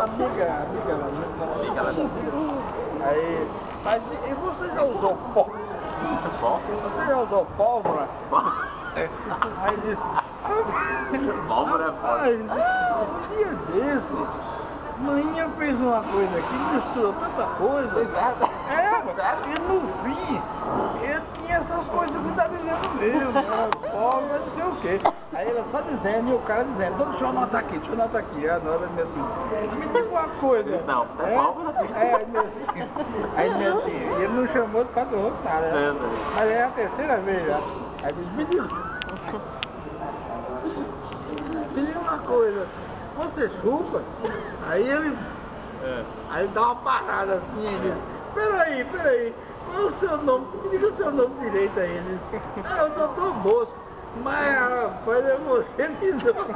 Amígdala. Aí, mas e você já usou pó? Você já usou pólvora? Aí disse... Pólvora é rapaz, um dia desse, manhã fez uma coisa aqui, misturou tanta coisa. E no fim, eu tinha essas coisas que tá dizendo mesmo, pólvora, não sei o quê. Aí ela só dizendo, e o cara dizendo, então deixa eu anotar aqui, a nota assim, me diga uma coisa. Não, é pólvora. Aí ele não chamou pra derrotar, né? Mas é a terceira vez já. Aí ele me diga uma coisa, você chupa? Aí ele dá uma parada assim e diz, peraí, qual é o seu nome? Me diga o seu nome direito aí. Ele diz, é o Dr. Bosco, mas rapaz, é você de novo.